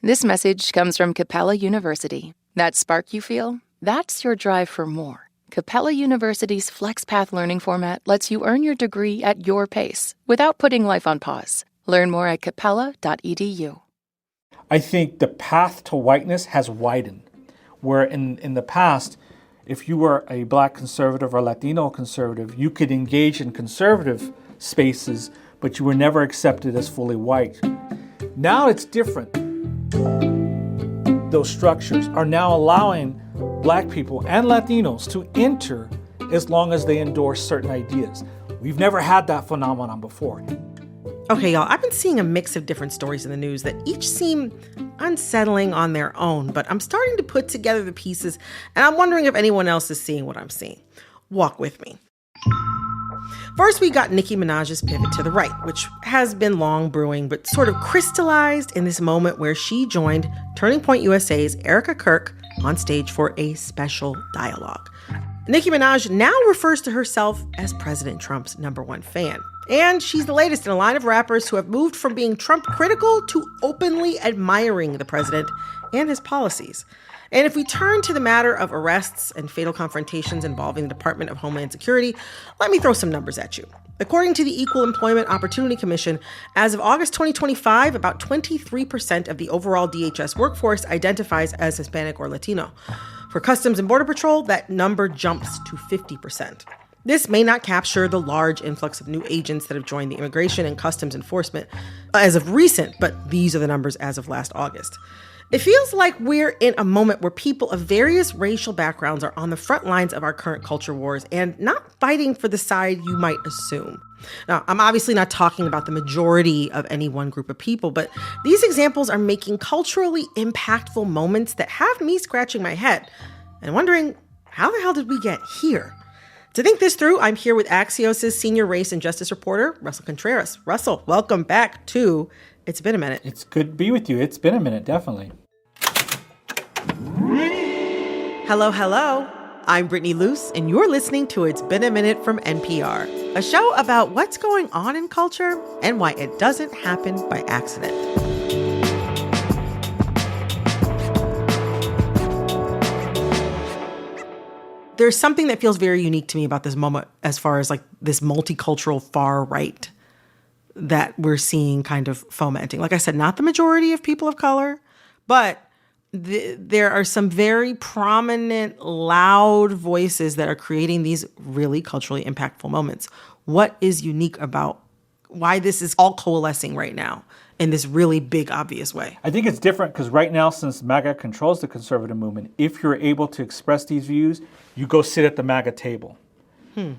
This message comes from Capella University. That spark you feel, that's your drive for more. Capella University's FlexPath learning format lets you earn your degree at your pace without putting life on pause. Learn more at capella.edu. I think the path to whiteness has widened, where in the past, if you were a Black conservative or Latino conservative, you could engage in conservative spaces, but you were never accepted as fully white. Now it's different. Those structures are now allowing Black people and Latinos to enter as long as they endorse certain ideas. We've never had that phenomenon before. Okay, y'all, I've been seeing a mix of different stories in the news that each seem unsettling on their own, but I'm starting to put together the pieces, and I'm wondering if anyone else is seeing what I'm seeing. Walk with me. First, we got Nicki Minaj's pivot to the right, which has been long brewing, but sort of crystallized in this moment where she joined Turning Point USA's Erica Kirk on stage for a special dialogue. Nicki Minaj now refers to herself as President Trump's #1 fan. And she's the latest in a line of rappers who have moved from being Trump critical to openly admiring the president and his policies. And if we turn to the matter of arrests and fatal confrontations involving the Department of Homeland Security, let me throw some numbers at you. According to the Equal Employment Opportunity Commission, as of August 2025, about 23% of the overall DHS workforce identifies as Hispanic or Latino. For Customs and Border Patrol, that number jumps to 50%. This may not capture the large influx of new agents that have joined the Immigration and Customs Enforcement as of recent, but these are the numbers as of last August. It feels like we're in a moment where people of various racial backgrounds are on the front lines of our current culture wars and not fighting for the side you might assume. Now, I'm obviously not talking about the majority of any one group of people, but these examples are making culturally impactful moments that have me scratching my head and wondering, how the hell did we get here? To think this through, I'm here with Axios' senior race and justice reporter, Russell Contreras. Russell, welcome back to It's Been a Minute. It's good to be with you. It's been a minute, definitely. Hello, hello. I'm Brittany Luce, and you're listening to It's Been a Minute from NPR, a show about what's going on in culture and why it doesn't happen by accident. There's something that feels very unique to me about this moment as far as like this multicultural far right that we're seeing kind of fomenting. Like I said, not the majority of people of color, but there are some very prominent, loud voices that are creating these really culturally impactful moments. What is unique about why this is all coalescing right now in this really big, obvious way? I think it's different because right now, since MAGA controls the conservative movement, if you're able to express these views, you go sit at the MAGA table.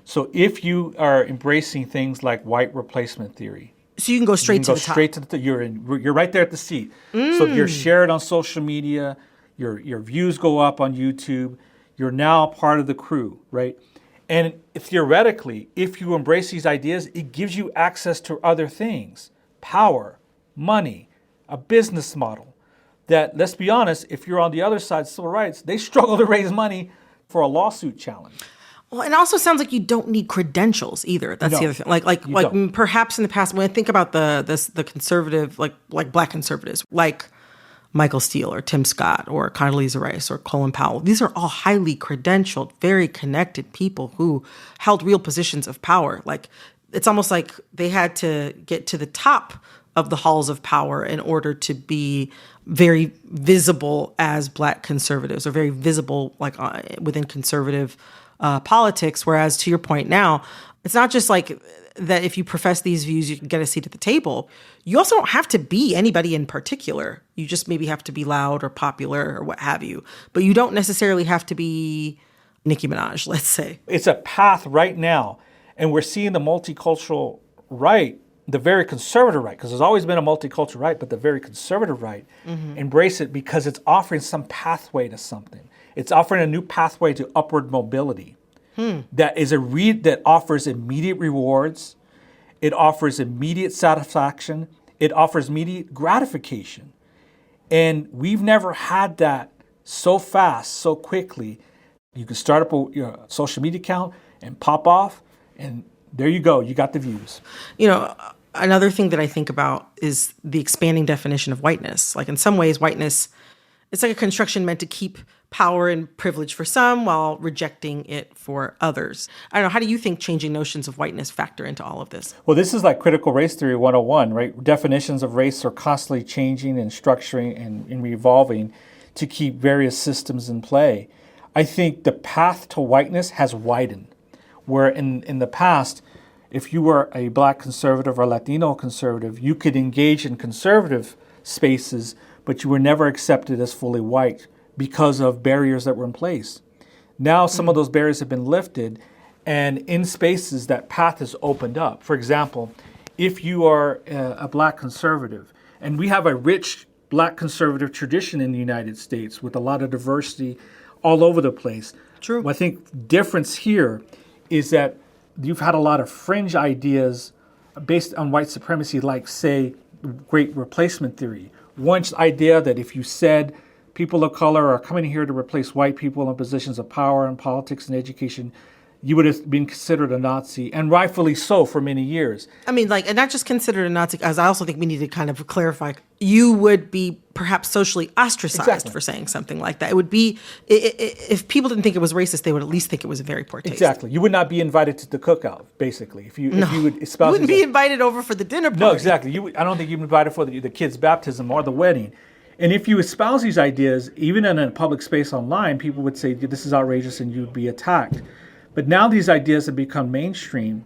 So if you are embracing things like white replacement theory, so you can go straight to the top. Straight to the you're right there at the seat. So you're shared on social media, your views go up on YouTube, you're now part of the crew, right? And theoretically, if you embrace these ideas, it gives you access to other things, power, money, a business model. That, let's be honest, if you're on the other side, civil rights, they struggle to raise money for a lawsuit challenge. Well, it also sounds like you don't need credentials either. That's the other thing. Like perhaps in the past, when I think about the conservative, like Black conservatives, like Michael Steele or Tim Scott or Condoleezza Rice or Colin Powell, these are all highly credentialed, very connected people who held real positions of power. Like it's almost like they had to get to the top of the halls of power in order to be very visible as Black conservatives or very visible like within conservative politics. Whereas to your point now, it's not just like that if you profess these views, you can get a seat at the table. You also don't have to be anybody in particular. You just maybe have to be loud or popular or what have you. But you don't necessarily have to be Nicki Minaj, let's say. It's a path right now. And we're seeing the multicultural right, the very conservative right, because there's always been a multicultural right, but the very conservative right, embrace it because it's offering some pathway to something. It's offering a new pathway to upward mobility that is that offers immediate rewards. It offers immediate satisfaction. It offers immediate gratification. And we've never had that so fast, so quickly. You can start up your social media account and pop off, and there you go. You got the views. You know, Another thing that I think about is the expanding definition of whiteness. Like in some ways, whiteness, it's like a construction meant to keep power and privilege for some while rejecting it for others. I don't know. How do you think changing notions of whiteness factor into all of this? Well, this is like critical race theory 101, right? Definitions of race are constantly changing and structuring and revolving to keep various systems in play. I think the path to whiteness has widened, where in the past, if you were a Black conservative or Latino conservative, you could engage in conservative spaces, but you were never accepted as fully white because of barriers that were in place. Now some of those barriers have been lifted, and in spaces that path is opened up. For example, if you are a Black conservative, and we have a rich Black conservative tradition in the United States with a lot of diversity all over the place. True. Well, I think the difference here is that you've had a lot of fringe ideas based on white supremacy, like, say, great replacement theory. One idea that if you said people of color are coming here to replace white people in positions of power in politics and education, you would have been considered a Nazi, and rightfully so for many years. I mean, like, and not just considered a Nazi, as I also think we need to kind of clarify, you would be perhaps socially ostracized for saying something like that. It would be, if people didn't think it was racist, they would at least think it was a very poor taste. Exactly. You would not be invited to the cookout, basically, if you would espouse. You wouldn't be invited over for the dinner party. No, exactly. I don't think you'd be invited for the kid's baptism or the wedding. And if you espouse these ideas, even in a public space online, people would say, this is outrageous, and you'd be attacked. But now these ideas have become mainstream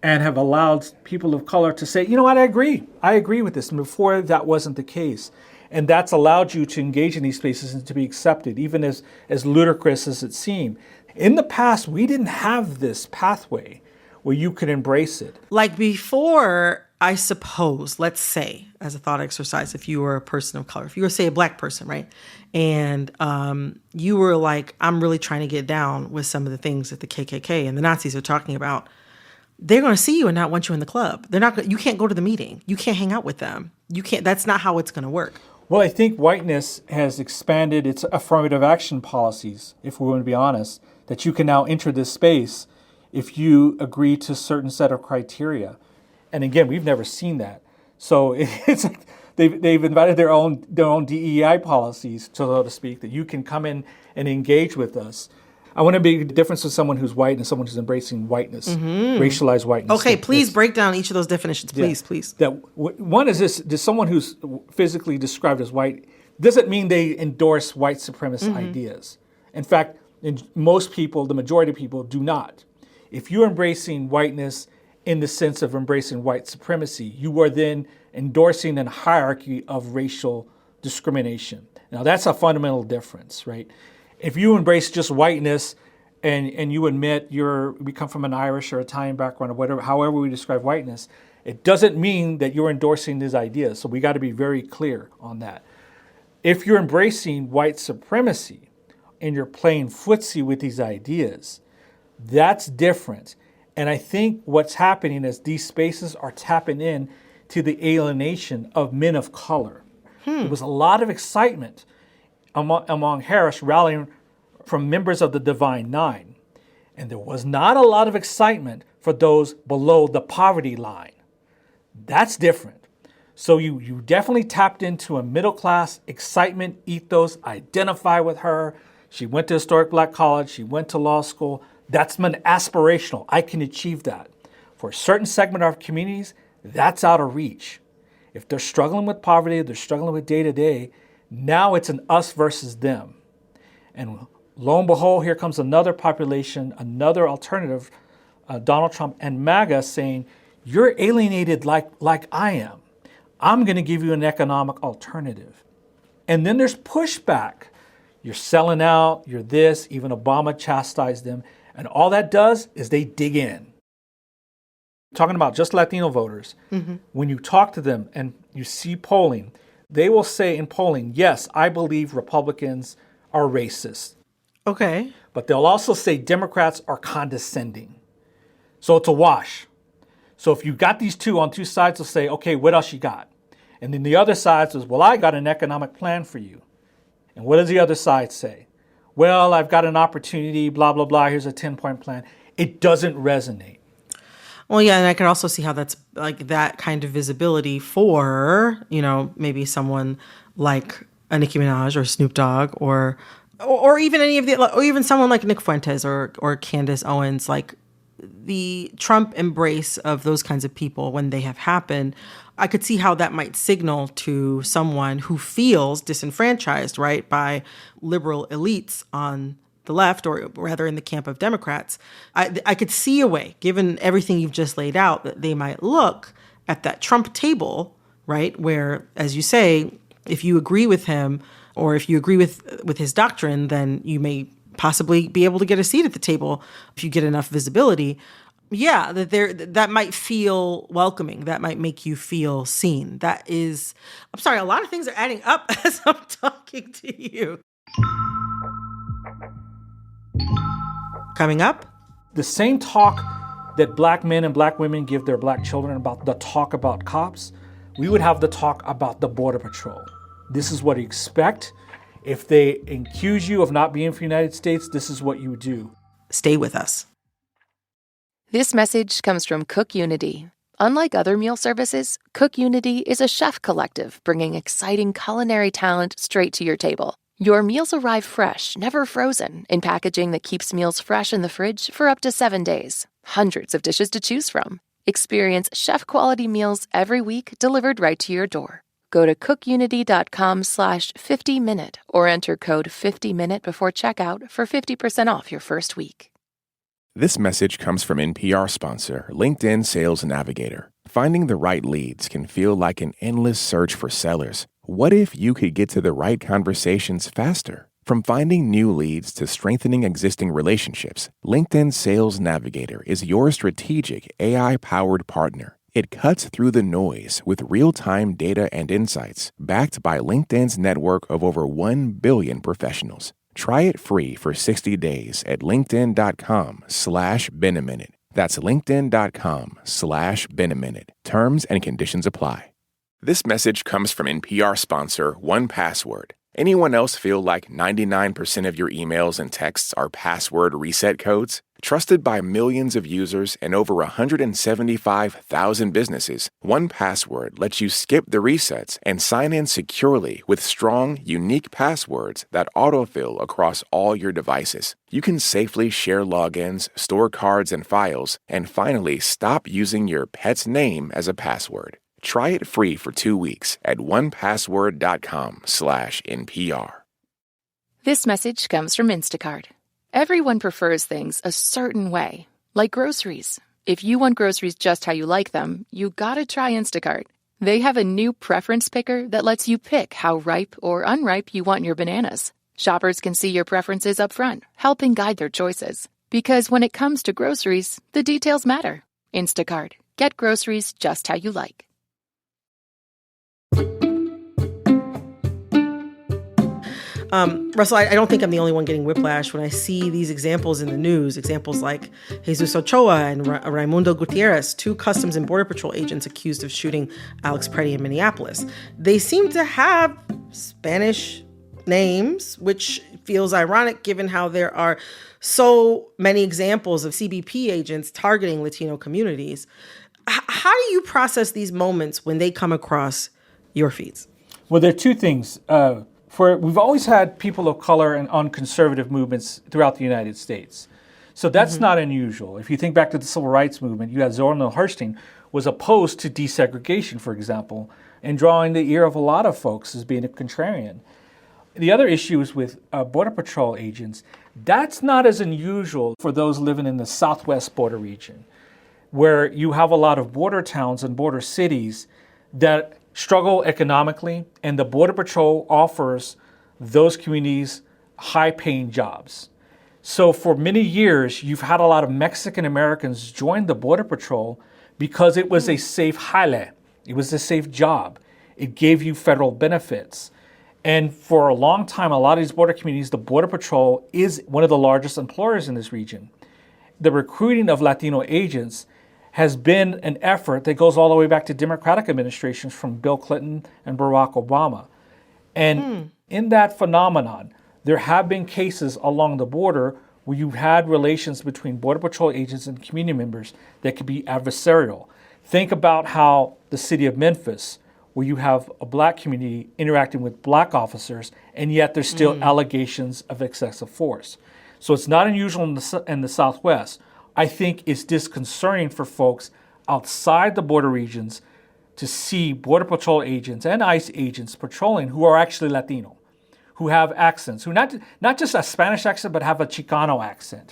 and have allowed people of color to say, you know what, I agree with this. And before, that wasn't the case. And that's allowed you to engage in these spaces and to be accepted, even as ludicrous as it seemed. In the past, we didn't have this pathway where you could embrace it. Like before, I suppose, let's say, as a thought exercise, if you were a person of color, if you were, say, a Black person, right? And you were like, I'm really trying to get down with some of the things that the KKK and the Nazis are talking about, they're going to see you and not want you in the club. You can't go to the meeting. You can't hang out with them. You can't. That's not how it's going to work. Well, I think whiteness has expanded its affirmative action policies, if we're going to be honest, that you can now enter this space if you agree to a certain set of criteria. And again, we've never seen that. So it's like they've invited their own DEI policies, so to speak, that you can come in and engage with us. I want to be the difference with someone who's white and someone who's embracing whiteness, racialized whiteness. Okay, please break down each of those definitions, please. One is this: just someone who's physically described as white doesn't mean they endorse white supremacist ideas. In fact, most people, the majority of people, do not. If you're embracing whiteness in the sense of embracing white supremacy, you are then endorsing a hierarchy of racial discrimination. Now, that's a fundamental difference, right? If you embrace just whiteness and you admit we come from an Irish or Italian background or whatever, however we describe whiteness, it doesn't mean that you're endorsing these ideas. So we got to be very clear on that. If you're embracing white supremacy and you're playing footsie with these ideas, that's different. And I think what's happening is these spaces are tapping in to the alienation of men of color. There was a lot of excitement among Harris rallying from members of the Divine Nine. And there was not a lot of excitement for those below the poverty line. That's different. So you definitely tapped into a middle class excitement ethos, identify with her. She went to historic Black college, she went to law school. That's aspirational. I can achieve that. For a certain segment of our communities, that's out of reach. If they're struggling with poverty, they're struggling with day-to-day, now it's an us versus them. And lo and behold, here comes another population, another alternative, Donald Trump and MAGA saying, you're alienated like I am. I'm going to give you an economic alternative. And then there's pushback. You're selling out, you're this, even Obama chastised them. And all that does is they dig in. Talking about just Latino voters, when you talk to them and you see polling, they will say in polling, yes, I believe Republicans are racist. Okay. But they'll also say Democrats are condescending. So it's a wash. So if you got these two on two sides, they'll say, okay, what else you got? And then the other side says, well, I got an economic plan for you. And what does the other side say? Well, I've got an opportunity, blah, blah, blah, here's a 10-point plan. It doesn't resonate. Well, yeah, and I can also see how that's like that kind of visibility for, maybe someone like a Nicki Minaj or Snoop Dogg or even any of or even someone like Nick Fuentes or Candace Owens, like the Trump embrace of those kinds of people when they have happened. I could see how that might signal to someone who feels disenfranchised, right, by liberal elites on the left, or rather in the camp of Democrats. I could see a way, given everything you've just laid out, that they might look at that Trump table, right, where, as you say, if you agree with him or if you agree with his doctrine, then you may possibly be able to get a seat at the table if you get enough visibility. Yeah, that might feel welcoming. That might make you feel seen. I'm sorry, a lot of things are adding up as I'm talking to you. Coming up, the same talk that black men and black women give their black children about the talk about cops, we would have the talk about the Border Patrol. This is what you expect. If they accuse you of not being from the United States, this is what you do. Stay with us. This message comes from Cook Unity. Unlike other meal services, Cook Unity is a chef collective bringing exciting culinary talent straight to your table. Your meals arrive fresh, never frozen, in packaging that keeps meals fresh in the fridge for up to 7 days. Hundreds of dishes to choose from. Experience chef-quality meals every week delivered right to your door. Go to cookunity.com/50minute or enter code 50minute before checkout for 50% off your first week. This message comes from NPR sponsor, LinkedIn Sales Navigator. Finding the right leads can feel like an endless search for sellers. What if you could get to the right conversations faster? From finding new leads to strengthening existing relationships, LinkedIn Sales Navigator is your strategic AI-powered partner. It cuts through the noise with real-time data and insights, backed by LinkedIn's network of over 1 billion professionals. Try it free for 60 days at linkedin.com/benaminute. That's linkedin.com/benaminute. Terms and conditions apply. This message comes from NPR sponsor 1Password. Anyone else feel like 99% of your emails and texts are password reset codes? Trusted by millions of users and over 175,000 businesses, 1Password lets you skip the resets and sign in securely with strong, unique passwords that autofill across all your devices. You can safely share logins, store cards and files, and finally stop using your pet's name as a password. Try it free for 2 weeks at onepassword.com/NPR. This message comes from Instacart. Everyone prefers things a certain way, like groceries. If you want groceries just how you like them, you gotta try Instacart. They have a new preference picker that lets you pick how ripe or unripe you want your bananas. Shoppers can see your preferences up front, helping guide their choices. Because when it comes to groceries, the details matter. Instacart. Get groceries just how you like. Russell, I don't think I'm the only one getting whiplash when I see these examples in the news. Examples like Jesus Ochoa and Raimundo Gutierrez, 2 Customs and Border Patrol agents accused of shooting Alex Preddy in Minneapolis. They seem to have Spanish names, which feels ironic given how there are so many examples of CBP agents targeting Latino communities. How do you process these moments when they come across your feeds? Well, there are 2 things. We've always had people of color and on conservative movements throughout the United States. So that's not unusual. If you think back to the Civil Rights Movement, you had Zora Neale Hurston was opposed to desegregation, for example, and drawing the ear of a lot of folks as being a contrarian. The other issue is with Border Patrol agents. That's not as unusual for those living in the southwest border region, where you have a lot of border towns and border cities that struggle economically, and the Border Patrol offers those communities high-paying jobs. So for many years, you've had a lot of Mexican Americans join the Border Patrol because it was a safe jale. It was a safe job. It gave you federal benefits. And for a long time, a lot of these border communities, the Border Patrol is one of the largest employers in this region. The recruiting of Latino agents has been an effort that goes all the way back to Democratic administrations from Bill Clinton and Barack Obama. And in that phenomenon, there have been cases along the border where you had relations between Border Patrol agents and community members that could be adversarial. Think about how the city of Memphis, where you have a black community interacting with black officers, and yet there's still allegations of excessive force. So it's not unusual in the Southwest. I think it's disconcerting for folks outside the border regions to see Border Patrol agents and ICE agents patrolling who are actually Latino, who have accents, who not just a Spanish accent, but have a Chicano accent.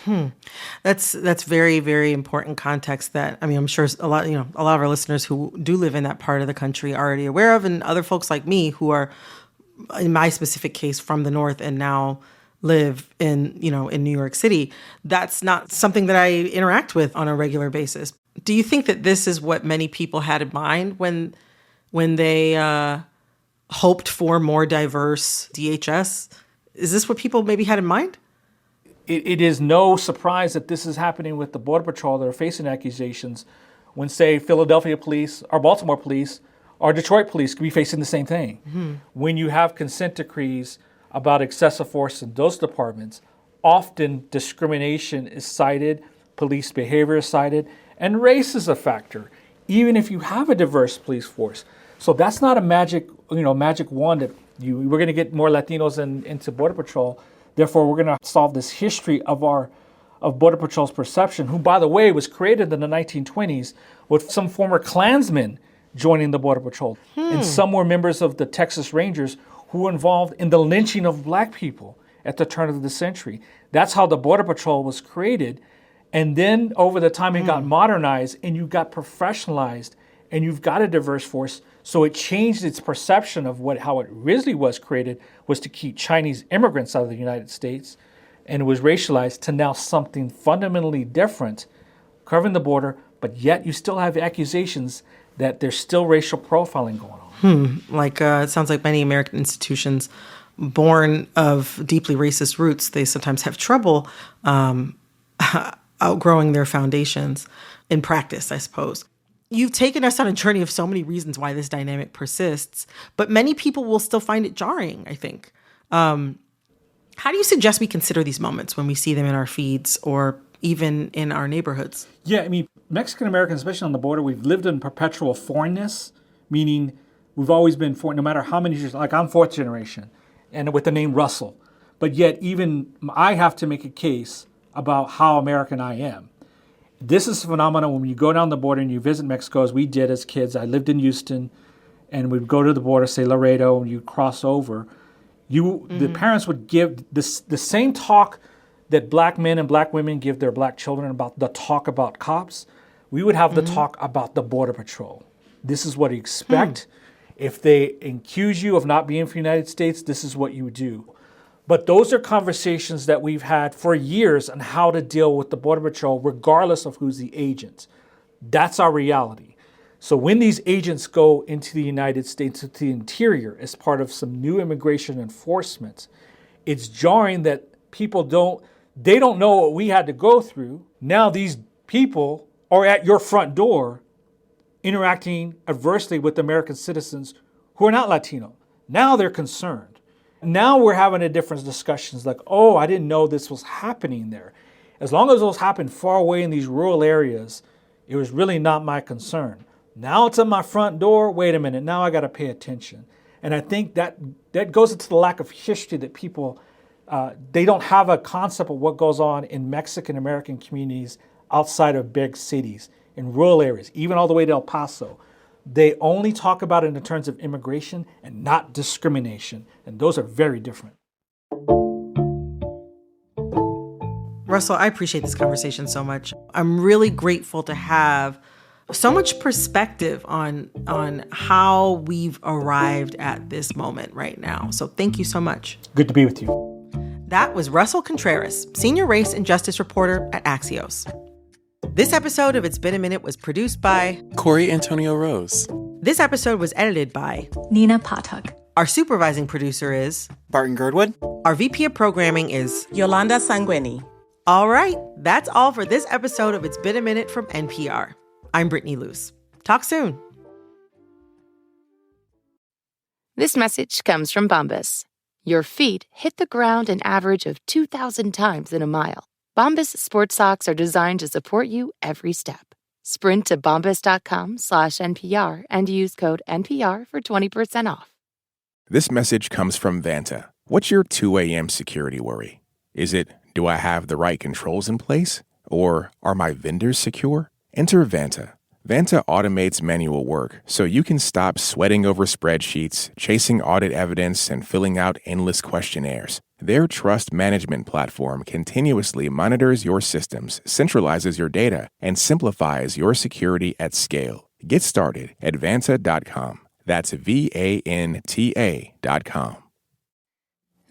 That's very, very important context that, I mean, I'm sure a lot of our listeners who do live in that part of the country are already aware of, and other folks like me who are, in my specific case, from the North and now live in New York City. That's not something that I interact with on a regular basis. Do you think that this is what many people had in mind when they hoped for more diverse DHS? Is this what people maybe had in mind? It is no surprise that this is happening with the Border Patrol that are facing accusations when, say, Philadelphia police or Baltimore police or Detroit police could be facing the same thing. Mm-hmm. When you have consent decrees about excessive force in those departments, often discrimination is cited, police behavior is cited, and race is a factor, even if you have a diverse police force. So that's not a magic wand that we're going to get more Latinos into Border Patrol. Therefore, we're going to solve this history of Border Patrol's perception, who, by the way, was created in the 1920s with some former Klansmen joining the Border Patrol. And some were members of the Texas Rangers who were involved in the lynching of black people at the turn of the century. That's how the Border Patrol was created. And then over the time it got modernized and you got professionalized and you've got a diverse force. So it changed its perception of how it originally was created was to keep Chinese immigrants out of the United States, and it was racialized to now something fundamentally different, covering the border, but yet you still have accusations that there's still racial profiling going on. It sounds like many American institutions born of deeply racist roots, they sometimes have trouble outgrowing their foundations in practice, I suppose. You've taken us on a journey of so many reasons why this dynamic persists, but many people will still find it jarring, I think. How do you suggest we consider these moments when we see them in our feeds or even in our neighborhoods? Yeah, I mean, Mexican Americans, especially on the border, we've lived in perpetual foreignness, meaning we've always been foreign, no matter how many years. Like, I'm fourth generation, and with the name Russell. But yet, even I have to make a case about how American I am. This is a phenomenon when you go down the border and you visit Mexico, as we did as kids. I lived in Houston, and we'd go to the border, say Laredo, and you cross over. The parents would give the same talk that black men and black women give their black children about the talk about cops. We would have the talk about the Border Patrol. This is what you expect. If they accuse you of not being from the United States, this is what you do. But those are conversations that we've had for years on how to deal with the Border Patrol, regardless of who's the agent. That's our reality. So when these agents go into the United States, to the interior, as part of some new immigration enforcement, it's jarring that people don't know what we had to go through. Now these people are at your front door interacting adversely with American citizens who are not Latino. Now they're concerned. Now we're having a different discussions like, oh, I didn't know this was happening there. As long as those happen far away in these rural areas, it was really not my concern. Now it's at my front door. Wait a minute. Now I got to pay attention. And I think that goes into the lack of history that people, they don't have a concept of what goes on in Mexican American communities outside of big cities, in rural areas, even all the way to El Paso. They only talk about it in terms of immigration and not discrimination. And those are very different. Russell, I appreciate this conversation so much. I'm really grateful to have so much perspective on how we've arrived at this moment right now. So thank you so much. Good to be with you. That was Russell Contreras, Senior Race and Justice Reporter at Axios. This episode of It's Been a Minute was produced by Corey Antonio Rose. This episode was edited by Nina Patak. Our supervising producer is Barton Girdwood. Our VP of programming is Yolanda Sanguini. All right, that's all for this episode of It's Been a Minute from NPR. I'm Brittany Luce. Talk soon. This message comes from Bombas. Your feet hit the ground an average of 2,000 times in a mile. Bombas sports socks are designed to support you every step. Sprint to bombas.com/NPR and use code NPR for 20% off. This message comes from Vanta. What's your 2 a.m. security worry? Is it, do I have the right controls in place? Or are my vendors secure? Enter Vanta. Vanta automates manual work so you can stop sweating over spreadsheets, chasing audit evidence, and filling out endless questionnaires. Their trust management platform continuously monitors your systems, centralizes your data, and simplifies your security at scale. Get started at Vanta.com. That's VANTA.com.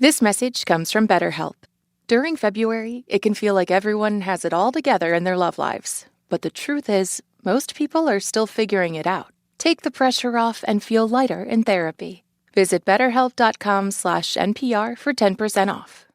This message comes from BetterHelp. During February, it can feel like everyone has it all together in their love lives. But the truth is, most people are still figuring it out. Take the pressure off and feel lighter in therapy. Visit BetterHelp.com/NPR for 10% off.